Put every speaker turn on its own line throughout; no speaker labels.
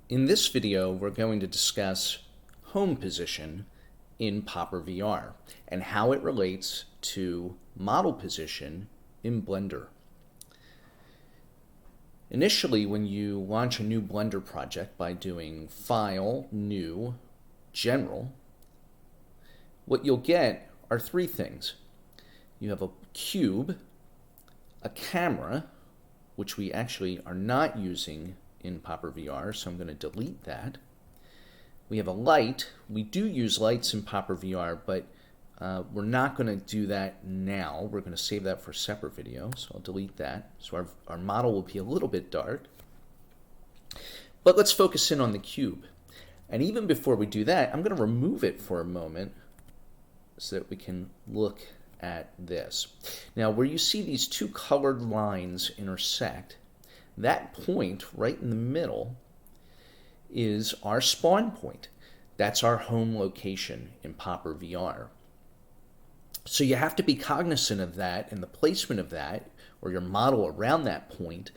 In this video, we're going to discuss home position in PopperVR and how it relates to model position in Blender. Initially, when you launch a new Blender project by doing File, New, General, what you'll get are three things. You have a cube, a camera, which we actually are not using in PopperVR, so I'm going to delete that. We have a light. We do use lights in PopperVR, but we're not going to do that now. We're going to save that for a separate video, so I'll delete that. So our model will be a little bit dark. But let's focus in on the cube. And even before we do that, I'm going to remove it for a moment so that we can look at this. Now, where you see these two colored lines intersect, that point right in the middle is our spawn point. That's our home location in PopperVR. So you have to be cognizant of that and the placement of that, or your model around that point,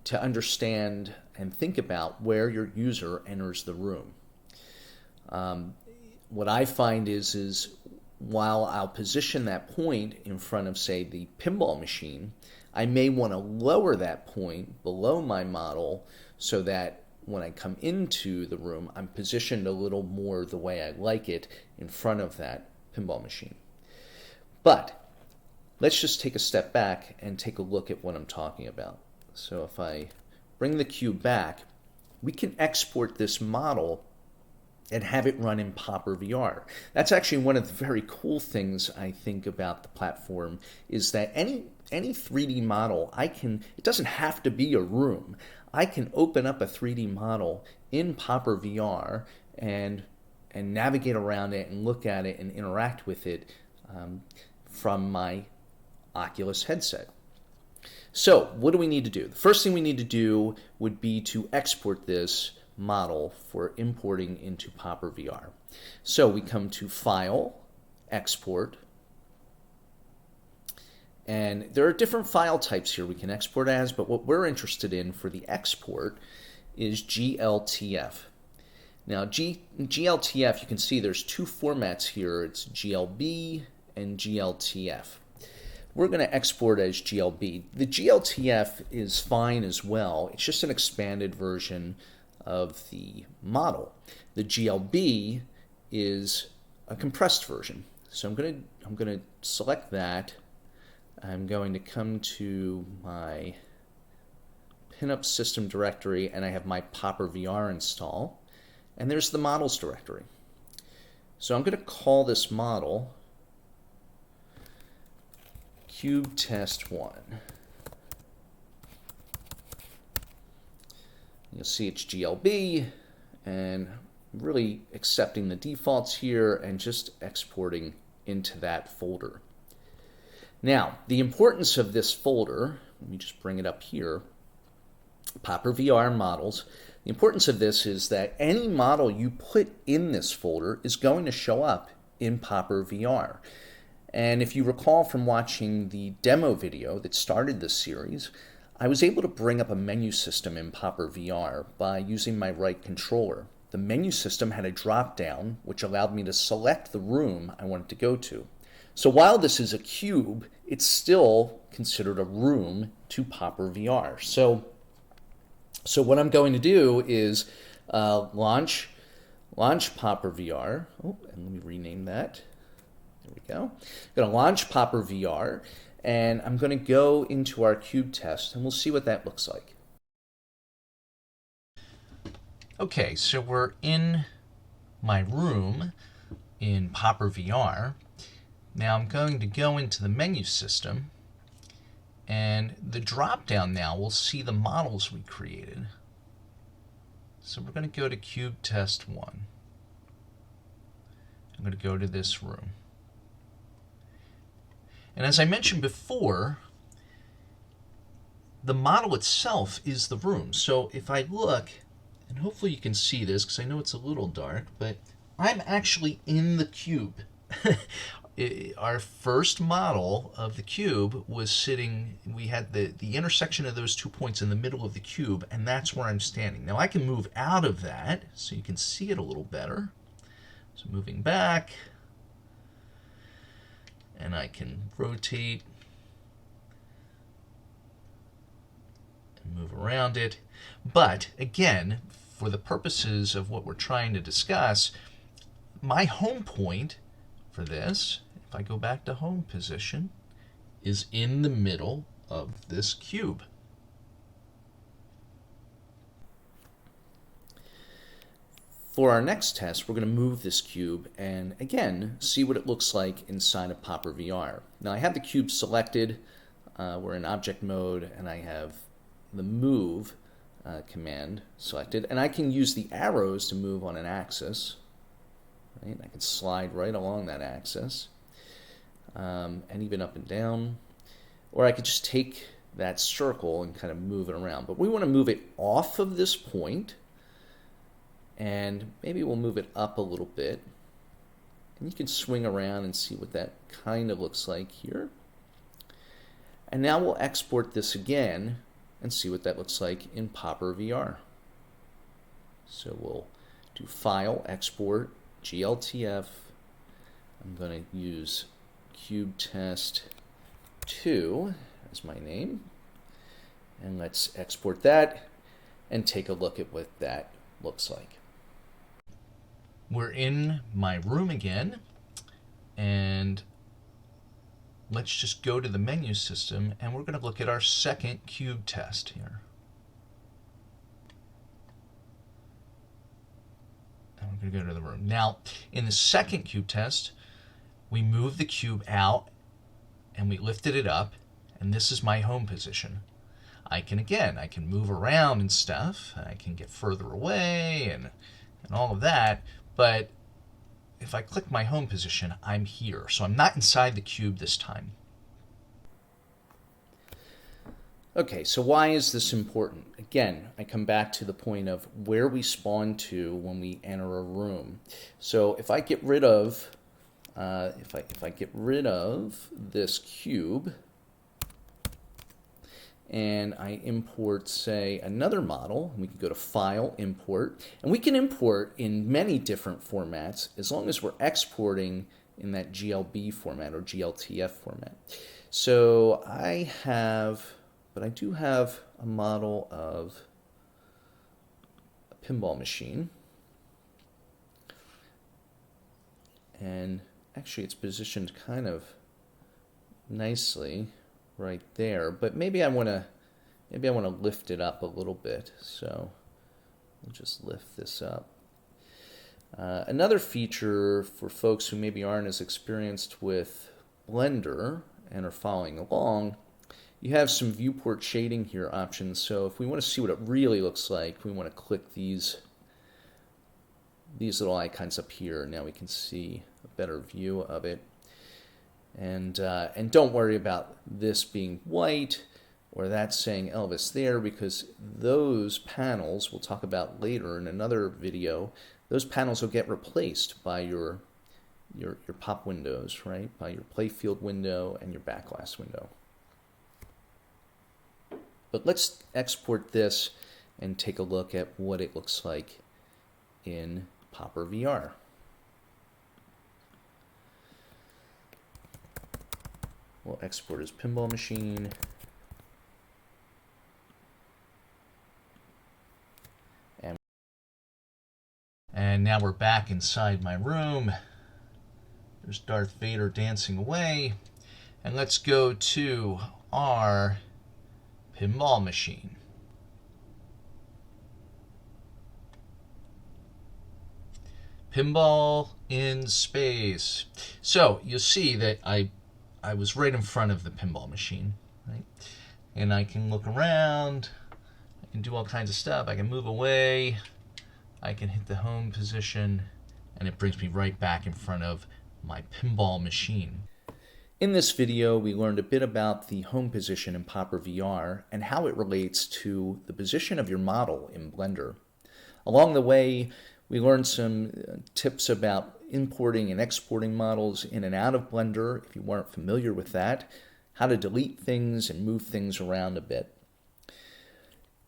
to understand and think about where your user enters the room. What I find is while I'll position that point in front of, say, the pinball machine, I may want to lower that point below my model so that when I come into the room, I'm positioned a little more the way I like it in front of that pinball machine. But let's just take a step back and take a look at what I'm talking about. So if I bring the cube back, we can export this model and have it run in PopperVR. That's actually one of the very cool things I think about the platform, is that any 3D model, it doesn't have to be a room. I can open up a 3D model in PopperVR and navigate around it and look at it and interact with it from my Oculus headset. So what do we need to do? The first thing we need to do would be to export this model for importing into PopperVR. So we come to File, Export, and there are different file types here we can export as, but what we're interested in for the export is GLTF. Now GLTF, you can see there's two formats here. It's GLB and GLTF. We're going to export as GLB. The GLTF is fine as well. It's just an expanded version of the model. The GLB is a compressed version. So I'm going to select that. I'm going to come to my pinup system directory, and I have my PopperVR install, and there's the models directory. So I'm going to call this model Cube Test 1. You'll see it's GLB, and really accepting the defaults here and just exporting into that folder. Now, the importance of this folder, let me just bring it up here, PopperVR models. The importance of this is that any model you put in this folder is going to show up in PopperVR. And if you recall from watching the demo video that started this series, I was able to bring up a menu system in PopperVR by using my right controller. The menu system had a drop-down which allowed me to select the room I wanted to go to. So while this is a cube, it's still considered a room to PopperVR. So what I'm going to do is launch PopperVR. Oh, and let me rename that. There we go. I'm going to launch PopperVR, and I'm going to go into our cube test, and we'll see what that looks like. Okay, so we're in my room in PopperVR. Now I'm going to go into the menu system, and the drop-down now will see the models we created. So we're going to go to Cube Test 1. I'm going to go to this room. And as I mentioned before, the model itself is the room. So if I look, and hopefully you can see this because I know it's a little dark, but I'm actually in the cube.
our first model of the cube was sitting, we had the intersection of those 2 points in the middle of the cube, and that's where I'm standing. Now I can move out of that so you can see it a little better. So moving back, and I can rotate and move around it. But again, for the purposes of what we're trying to discuss, my home point for this, if I go back to home position, is in the middle of this cube.
For our next test, we're going to move this cube and, again, see what it looks like inside of PopperVR. Now, I have the cube selected. We're in object mode, and I have the move command selected. And I can use the arrows to move on an axis. Right? I can slide right along that axis, and even up and down. Or I could just take that circle and kind of move it around. But we want to move it off of this point. And maybe we'll move it up a little bit. And you can swing around and see what that kind of looks like here. And now we'll export this again and see what that looks like in PopperVR. So we'll do File, Export, GLTF. I'm going to use Cube Test 2 as my name. And let's export that and take a look at what that looks like.
We're in my room again, and let's just go to the menu system, and we're going to look at our second cube test here. And we're going to go to the room. Now, in the second cube test, we moved the cube out, and we lifted it up, and this is my home position. I can move around and stuff. I can get further away and all of that. But if I click my home position, I'm here. So I'm not inside the cube this time.
Okay, so why is this important? Again, I come back to the point of where we spawn to when we enter a room. So if I get rid of, if I get rid of this cube, and I import, say, another model, we can go to File, Import, and we can import in many different formats as long as we're exporting in that GLB format or GLTF format. So I do have a model of a pinball machine, and actually it's positioned kind of nicely right there, but maybe I want to lift it up a little bit. So we'll just lift this up. Another feature for folks who maybe aren't as experienced with Blender and are following along, you have some viewport shading here options. So if we want to see what it really looks like, we want to click these little icons up here. Now we can see a better view of it. And don't worry about this being white or that saying Elvis there, because those panels, we'll talk about later in another video, those panels will get replaced by your pop windows, right? By your playfield window and your backglass window. But let's export this and take a look at what it looks like in PopperVR. We'll export as pinball machine.
And now we're back inside my room. There's Darth Vader dancing away. And let's go to our pinball machine. Pinball in space. So you'll see that I was right in front of the pinball machine, right? And I can look around, I can do all kinds of stuff, I can move away, I can hit the home position, and it brings me right back in front of my pinball machine.
In this video, we learned a bit about the home position in PopperVR and how it relates to the position of your model in Blender. Along the way, we learned some tips about importing and exporting models in and out of Blender if you weren't familiar with that, how to delete things and move things around a bit.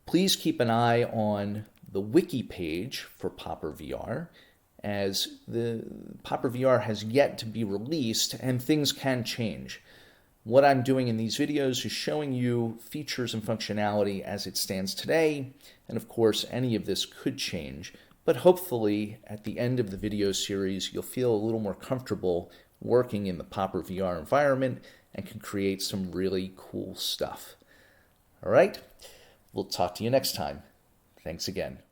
Please keep an eye on the wiki page for PopperVR, as the PopperVR has yet to be released and things can change. What I'm doing in these videos is showing you features and functionality as it stands today, and of course any of this could change, but hopefully at the end of the video series you'll feel a little more comfortable working in the PopperVR environment and can create some really cool stuff. All right, we'll talk to you next time. Thanks again.